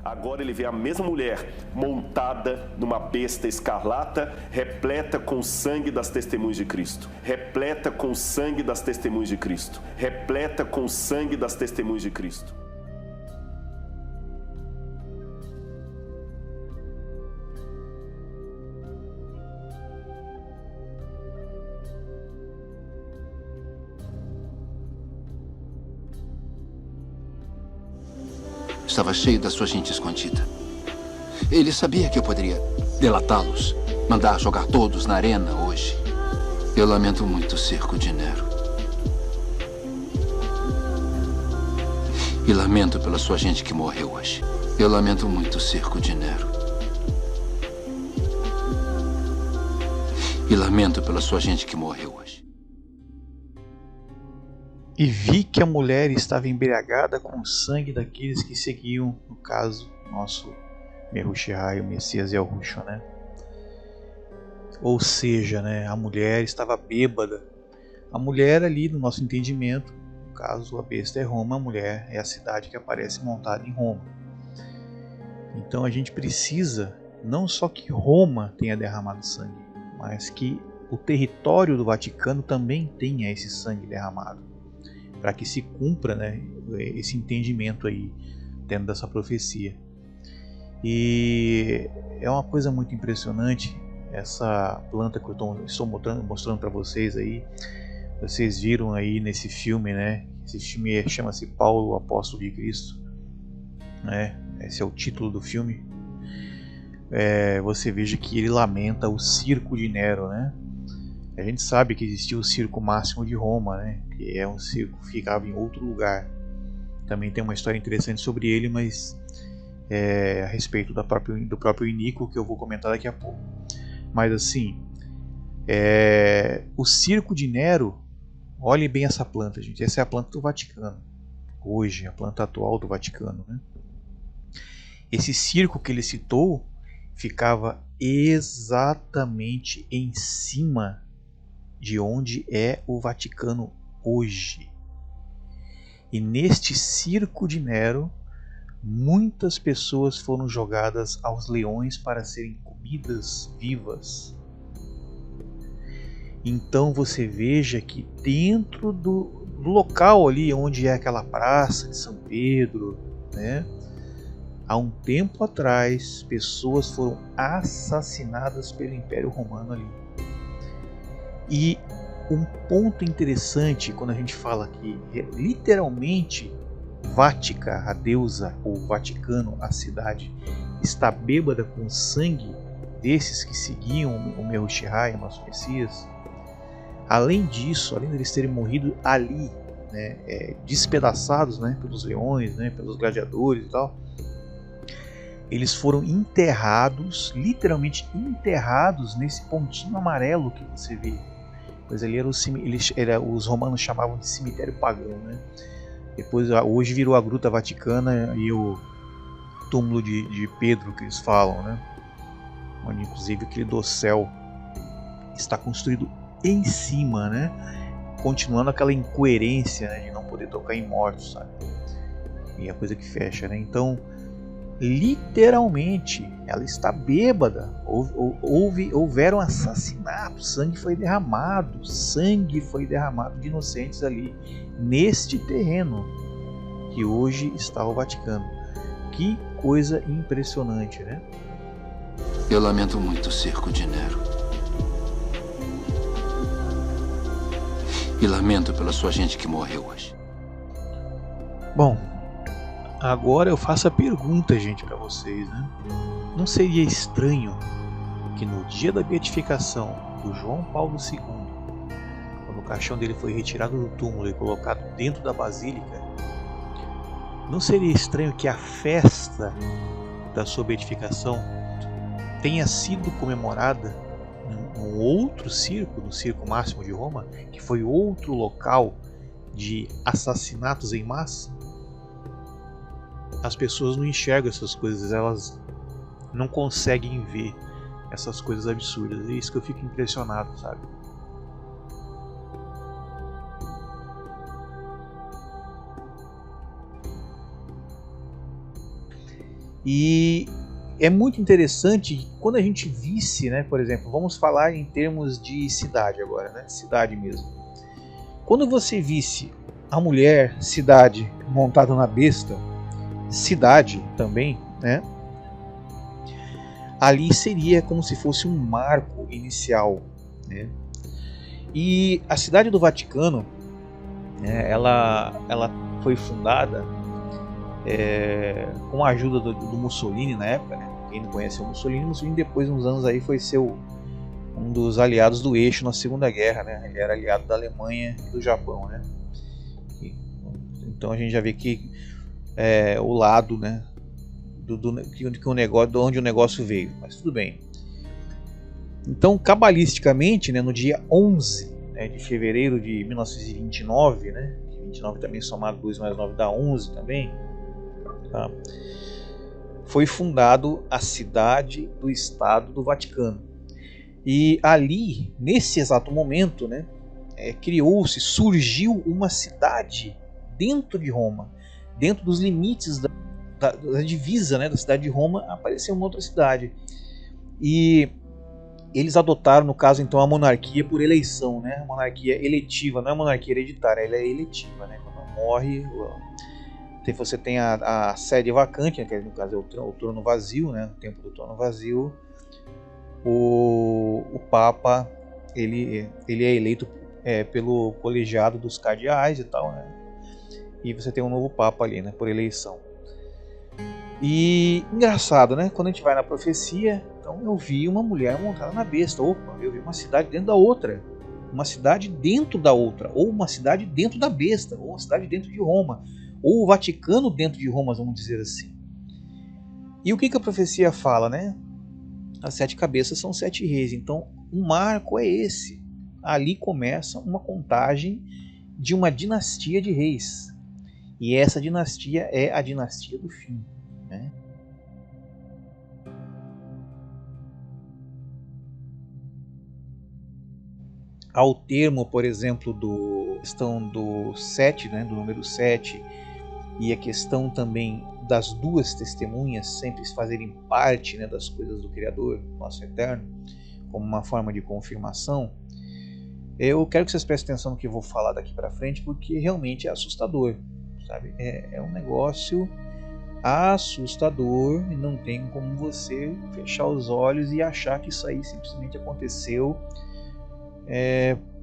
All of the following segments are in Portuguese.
Agora ele vê a mesma mulher montada numa besta escarlata, repleta com o sangue das testemunhas de Cristo. Repleta com o sangue das testemunhas de Cristo. Repleta com o sangue das testemunhas de Cristo. Estava cheio da sua gente escondida. Ele sabia que eu poderia delatá-los, mandar jogar todos na arena hoje. Eu lamento muito o circo de Nero. E lamento pela sua gente que morreu hoje. Eu lamento muito o circo de Nero. E lamento pela sua gente que morreu hoje. E vi que a mulher estava embriagada com o sangue daqueles que seguiam, no caso, nosso Mehushai, o Messias Yahushua, né? Ou seja, né, a mulher estava bêbada. A mulher ali, no nosso entendimento, no caso, a besta é Roma, a mulher é a cidade que aparece montada em Roma. Então a gente precisa, não só que Roma tenha derramado sangue, mas que o território do Vaticano também tenha esse sangue derramado, para que se cumpra, né, esse entendimento aí dentro dessa profecia. E é uma coisa muito impressionante essa planta que eu estou mostrando para vocês aí. Vocês viram aí nesse filme, né? Esse filme chama-se Paulo, o Apóstolo de Cristo, né? Esse é o título do filme. Você veja que ele lamenta o circo de Nero, né? A gente sabe que existia o Circo Máximo de Roma, né? Que é um circo que ficava em outro lugar. Também tem uma história interessante sobre ele, mas a respeito do próprio Inico, que eu vou comentar daqui a pouco. Mas assim, o Circo de Nero, olhe bem essa planta, gente. Essa é a planta do Vaticano. Hoje, a planta atual do Vaticano, né? Esse circo que ele citou ficava exatamente em cima de onde é o Vaticano hoje. E neste circo de Nero, muitas pessoas foram jogadas aos leões para serem comidas vivas. Então você veja que dentro do local ali onde é aquela praça de São Pedro, né, há um tempo atrás, pessoas foram assassinadas pelo Império Romano ali. E um ponto interessante quando a gente fala que literalmente Vática, a deusa, ou Vaticano, a cidade, está bêbada com o sangue desses que seguiam o Mehushai, o nosso Messias. Além disso, além deles terem morrido ali, né, despedaçados, né, pelos leões, né, pelos gladiadores e tal, eles foram enterrados, literalmente enterrados nesse pontinho amarelo que você vê. Pois ali os romanos chamavam de cemitério pagão, né? Depois, hoje virou a Gruta Vaticana e o túmulo de Pedro que eles falam, né? Onde inclusive aquele dossel está construído em cima, né? Continuando aquela incoerência, né, de não poder tocar em mortos, sabe? E a coisa que fecha, né? Então, literalmente, ela está bêbada. Houveram assassinatos, sangue foi derramado de inocentes ali, neste terreno que hoje está o Vaticano. Que coisa impressionante, né? Eu lamento muito o circo de Nero. E lamento pela sua gente que morreu hoje. Bom, agora eu faço a pergunta, gente, para vocês, né? Não seria estranho que no dia da beatificação do João Paulo II, quando o caixão dele foi retirado do túmulo e colocado dentro da basílica, não seria estranho que a festa da sua beatificação tenha sido comemorada num outro circo, no Circo Máximo de Roma, que foi outro local de assassinatos em massa? As pessoas não enxergam essas coisas, elas não conseguem ver essas coisas absurdas. É isso que eu fico impressionado, sabe? E é muito interessante quando a gente visse, né, por exemplo, vamos falar em termos de cidade agora, né, cidade mesmo. Quando você visse a mulher cidade montada na besta, cidade também, né, ali seria como se fosse um marco inicial, né? E a cidade do Vaticano, né, ela foi fundada com a ajuda do Mussolini na época, né? Quem não conhece o Mussolini depois de uns anos aí foi ser um dos aliados do eixo na Segunda Guerra, né? Ele era aliado da Alemanha e do Japão, né? Então a gente já vê que o lado, né, de onde o negócio veio, mas tudo bem. Então, cabalisticamente, né, no dia 11, né, de fevereiro de 1929, né, 29 também somado 2 mais 9 dá 11 também, tá? Foi fundado a cidade do Estado do Vaticano. E ali, nesse exato momento, né, surgiu uma cidade dentro de Roma, dentro dos limites da divisa, né, da cidade de Roma, apareceu uma outra cidade. E eles adotaram, no caso, então, a monarquia por eleição, né? A monarquia eletiva, não é monarquia hereditária, ela é eletiva, né? Quando morre, você tem a sede vacante, né? Que no caso é o trono vazio, né? O tempo do trono vazio. O Papa, ele é eleito pelo colegiado dos cardeais e tal, né? E você tem um novo Papa ali, né? Por eleição. E engraçado, né? Quando a gente vai na profecia, então eu vi uma mulher montada na besta. Opa, eu vi uma cidade dentro da outra. Uma cidade dentro da outra. Ou uma cidade dentro da besta. Ou uma cidade dentro de Roma. Ou o Vaticano dentro de Roma, vamos dizer assim. E o que a profecia fala, né? As 7 cabeças são 7 reis. Então, o marco é esse. Ali começa uma contagem de uma dinastia de reis. E essa dinastia é a dinastia do fim, né? Ao termo, por exemplo, questão do 7, né, do número 7, e a questão também das 2 testemunhas sempre fazerem parte, né, das coisas do Criador, nosso Eterno, como uma forma de confirmação, eu quero que vocês prestem atenção no que eu vou falar daqui para frente, porque realmente é assustador, sabe? É um negócio assustador e não tem como você fechar os olhos e achar que isso aí simplesmente aconteceu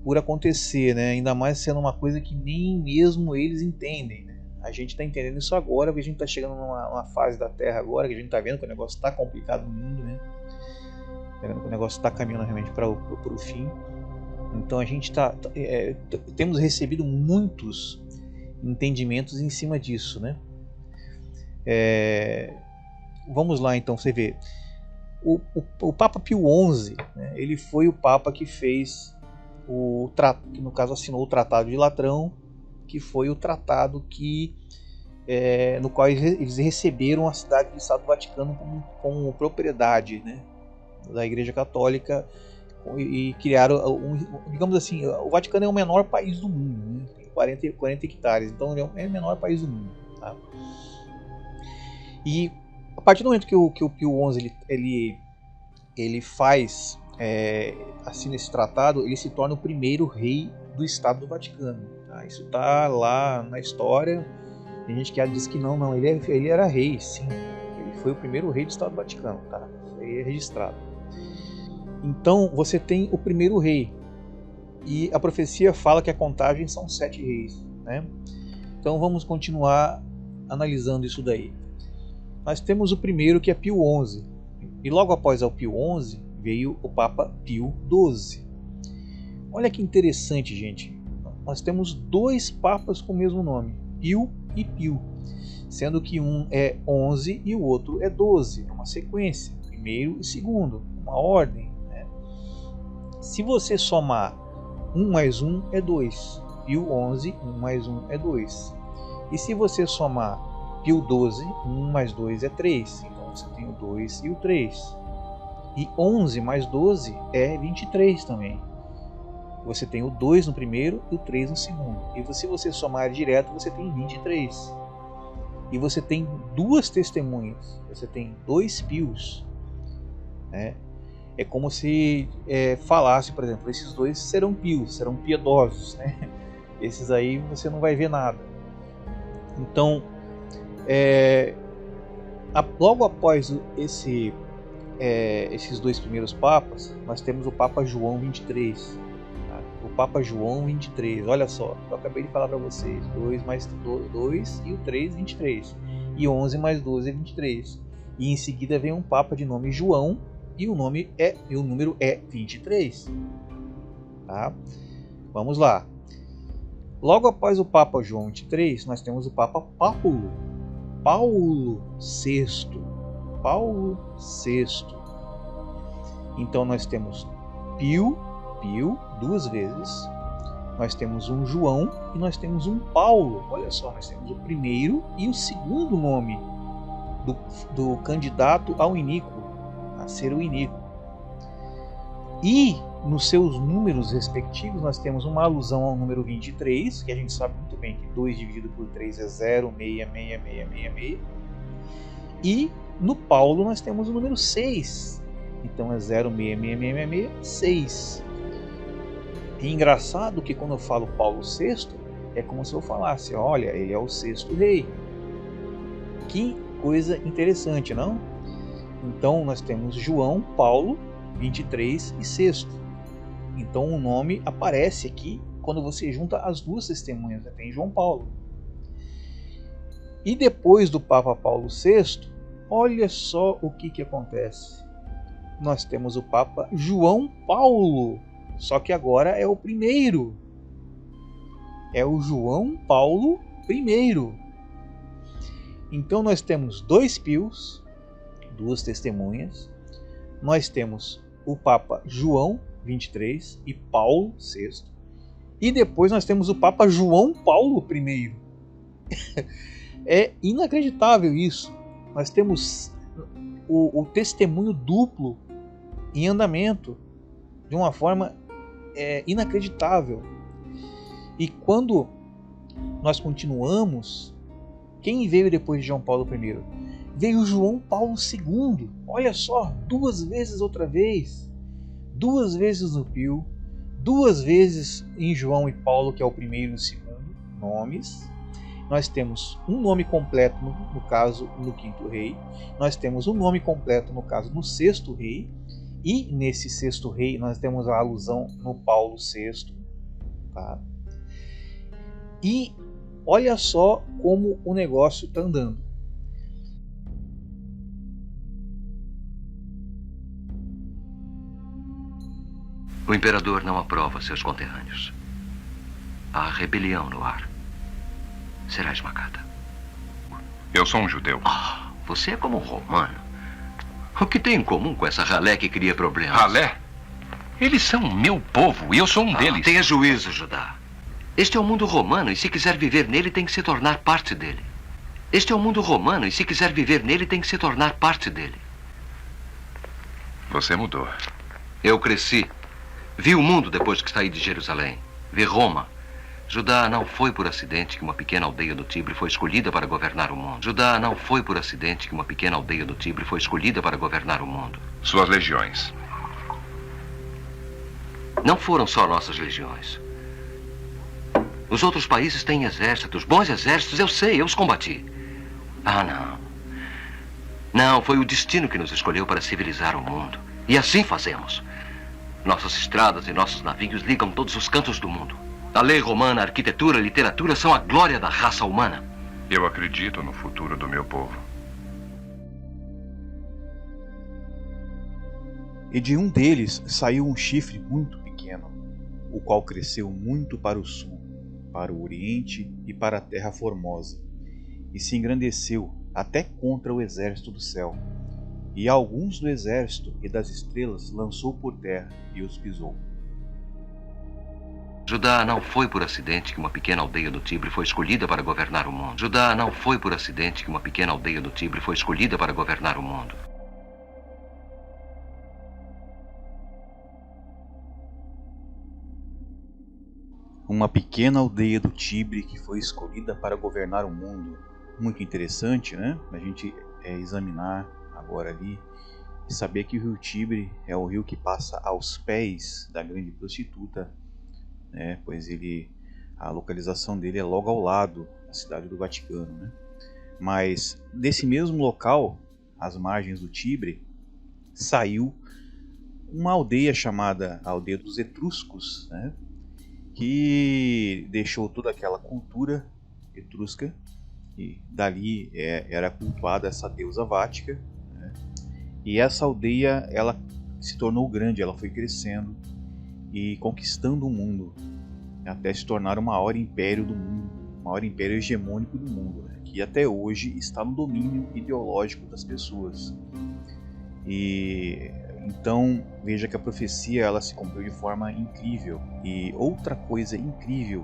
por acontecer, né? Ainda mais sendo uma coisa que nem mesmo eles entendem, né? A gente está entendendo isso agora, porque a gente está chegando numa fase da Terra agora, que a gente está vendo que o negócio está complicado no mundo, né? Tá vendo que o negócio está caminhando realmente para o fim. Então a gente temos recebido muitos entendimentos em cima disso, né? Vamos lá então, você vê. O Papa Pio XI, né, ele foi o Papa que fez que no caso assinou o Tratado de Latrão, que foi o tratado no qual eles receberam a cidade do Estado do Vaticano como propriedade, né, da Igreja Católica, e criaram, digamos assim, o Vaticano é o menor país do mundo, né, tem 40 hectares, então ele é o menor país do mundo, tá? E a partir do momento que o Pio XI ele faz assina esse tratado, ele se torna o primeiro rei do Estado do Vaticano, tá? Isso está lá na história. Tem gente que diz que não, ele era rei, sim, ele foi o primeiro rei do Estado do Vaticano, tá? Isso aí é registrado. Então você tem o primeiro rei, e a profecia fala que a contagem são 7 reis, né? Então vamos continuar analisando isso daí. Nós temos o primeiro, que é Pio XI, e logo após o Pio XI veio o Papa Pio XII. Olha que interessante, gente. Nós temos 2 papas com o mesmo nome, Pio e Pio, sendo que um é 11 e o outro é 12. É uma sequência, primeiro e segundo, uma ordem, né? Se você somar 1 mais 1 é 2, Pio XI, 1 mais 1 é 2. E se você somar Pio XII, 1 mais 2 é 3, então você tem o 2 e o 3. E 11 mais 12 é 23 também. Você tem o 2 no primeiro e o 3 no segundo. E se você somar direto, você tem 23. e você tem duas testemunhas, você tem dois pios, né? É como se falasse, por exemplo, esses dois serão pios, serão piedosos, né? Esses aí você não vai ver nada. Então, logo após esses dois primeiros papas, nós temos o Papa João 23. Tá? O Papa João 23, olha só, eu acabei de falar para vocês, 2 mais 2 e o 3, 23. E 11 mais 12 é 23. E em seguida vem um Papa de nome João, e o número é 23. Tá? Vamos lá. Logo após o Papa João 23, nós temos o Papa Paulo VI. Então nós temos Pio duas vezes. Nós temos um João e nós temos um Paulo. Olha só, nós temos o primeiro e o segundo nome do candidato ao iníquo, a ser o iníquo. E nos seus números respectivos nós temos uma alusão ao número 23, que a gente sabe muito bem que 2 dividido por 3 é 0,66666. E no Paulo nós temos o número 6, então é 0,66666. É engraçado que quando eu falo Paulo VI, é como se eu falasse, olha, ele é o sexto rei. Que coisa interessante, não? Então nós temos João, Paulo, 23 e sexto. Então o nome aparece aqui quando você junta as duas testemunhas, né? Tem João Paulo. E depois do Papa Paulo VI, olha só o que acontece. Nós temos o Papa João Paulo, só que agora é o primeiro. É o João Paulo I. Então nós temos dois pios, duas testemunhas. Nós temos o Papa João 23 e Paulo VI. E depois nós temos o Papa João Paulo I. É inacreditável isso. Nós temos o testemunho duplo em andamento de uma forma inacreditável. E quando nós continuamos, quem veio depois de João Paulo I? Veio João Paulo II. Olha só, duas vezes outra vez. Duas vezes no Pio, duas vezes em João e Paulo, que é o primeiro e o segundo nomes. Nós temos um nome completo, no caso, no quinto rei. Nós temos um nome completo, no caso, no sexto rei. E nesse sexto rei, nós temos a alusão no Paulo VI. Tá? E olha só como o negócio está andando. O imperador não aprova seus conterrâneos. Há rebelião no ar. Será esmagada. Eu sou um judeu. Você é como um romano. O que tem em comum com essa ralé que cria problemas? Ralé? Eles são meu povo e eu sou um deles. Tenha juízo, Judá. Este é o mundo romano e se quiser viver nele tem que se tornar parte dele. Este é o mundo romano e se quiser viver nele tem que se tornar parte dele. Você mudou. Eu cresci. Vi o mundo depois que saí de Jerusalém. Vi Roma. Judá não foi por acidente que uma pequena aldeia do Tibre foi escolhida para governar o mundo. Judá não foi por acidente que uma pequena aldeia do Tibre foi escolhida para governar o mundo. Suas legiões. Não foram só nossas legiões. Os outros países têm exércitos, bons exércitos, eu sei, eu os combati. Não. Não, foi o destino que nos escolheu para civilizar o mundo. E assim fazemos. Nossas estradas e nossos navios ligam todos os cantos do mundo. A lei romana, a arquitetura, a literatura são a glória da raça humana. Eu acredito no futuro do meu povo. E de um deles saiu um chifre muito pequeno, o qual cresceu muito para o sul, para o oriente e para a terra formosa, e se engrandeceu até contra o exército do céu. E alguns do exército e das estrelas lançou por terra e os pisou. Judá não foi por acidente que uma pequena aldeia do Tibre foi escolhida para governar o mundo. Judá não foi por acidente que uma pequena aldeia do Tibre foi escolhida para governar o mundo. Uma pequena aldeia do Tibre que foi escolhida para governar o mundo. muito interessante, né? A gente examinar agora ali e saber que o rio Tibre é o rio que passa aos pés da grande prostituta, né? Pois a localização dele é logo ao lado da cidade do Vaticano, né? Mas desse mesmo local, às margens do Tibre, saiu uma aldeia chamada Aldeia dos Etruscos, né? Que deixou toda aquela cultura etrusca, e dali era cultuada essa deusa Vática, né? E essa aldeia ela se tornou grande, ela foi crescendo e conquistando o mundo, até se tornar o maior império do mundo, o maior império hegemônico do mundo, né? Que até hoje está no domínio ideológico das pessoas. E então veja que a profecia ela se cumpriu de forma incrível. E outra coisa incrível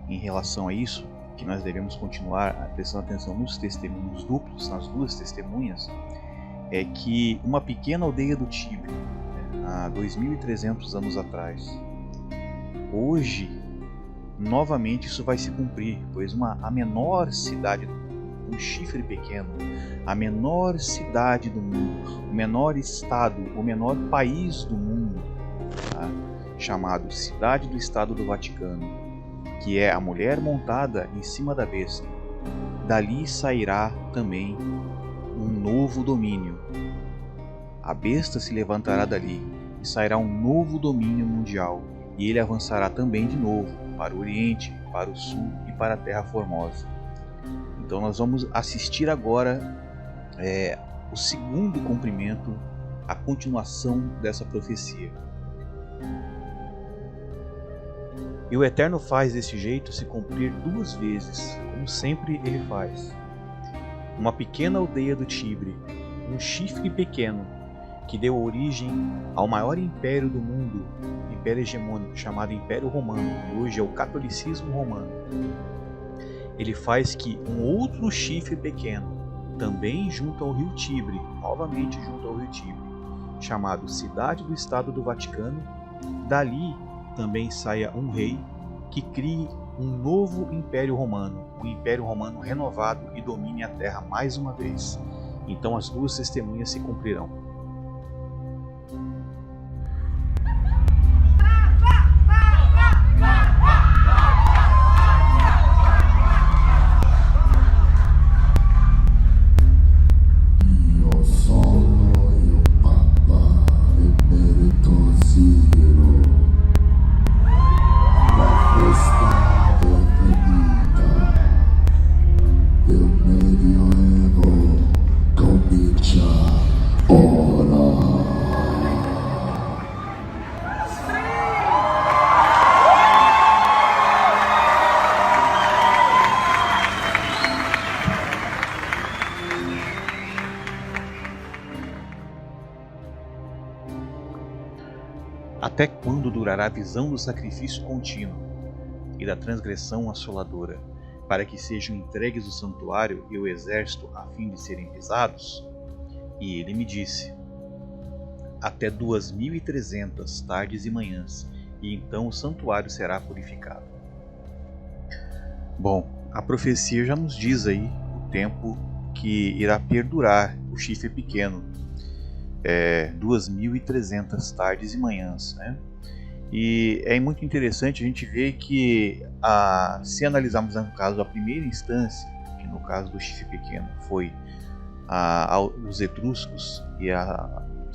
em relação a isso, que nós devemos continuar prestando atenção nos testemunhos duplos, nas duas testemunhas, é que uma pequena aldeia do Tibre, há 2.300 anos atrás, hoje novamente isso vai se cumprir, pois a menor cidade do mundo, um chifre pequeno, a menor cidade do mundo, o menor estado, o menor país do mundo, tá? Chamado Cidade do Estado do Vaticano, que é a mulher montada em cima da besta, dali sairá também um novo domínio. A besta se levantará dali e sairá um novo domínio mundial, e ele avançará também de novo para o Oriente, para o Sul e para a Terra Formosa. Então nós vamos assistir agora o segundo cumprimento, a continuação dessa profecia. E o Eterno faz desse jeito se cumprir duas vezes, como sempre ele faz. Uma pequena aldeia do Tibre, um chifre pequeno, que deu origem ao maior império do mundo, império hegemônico chamado Império Romano, e hoje é o catolicismo romano. Ele faz que um outro chifre pequeno, também junto ao rio Tibre, novamente junto ao rio Tibre, chamado Cidade do Estado do Vaticano, dali também saia um rei que crie um novo Império Romano, um Império Romano renovado e domine a terra mais uma vez. Então as duas testemunhas se cumprirão. Até quando durará a visão do sacrifício contínuo e da transgressão assoladora, para que sejam entregues o santuário e o exército a fim de serem pisados? E ele me disse: até 2.300 tardes e manhãs, e então o santuário será purificado. Bom, a profecia já nos diz aí o tempo que irá perdurar o chifre pequeno. 2.300 tardes e manhãs, né? E é muito interessante a gente ver que, se analisarmos no caso a primeira instância, que no caso do chifre pequeno foi os etruscos e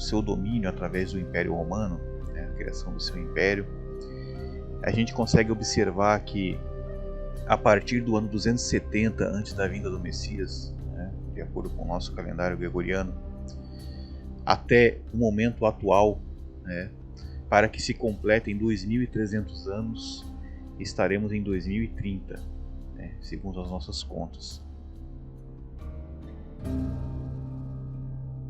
seu domínio através do Império Romano, né, a criação do seu império, a gente consegue observar que a partir do ano 270 antes da vinda do Messias, né, de acordo com o nosso calendário gregoriano, até o momento atual, né, para que se completem 2.300 anos, estaremos em 2030, né, segundo as nossas contas.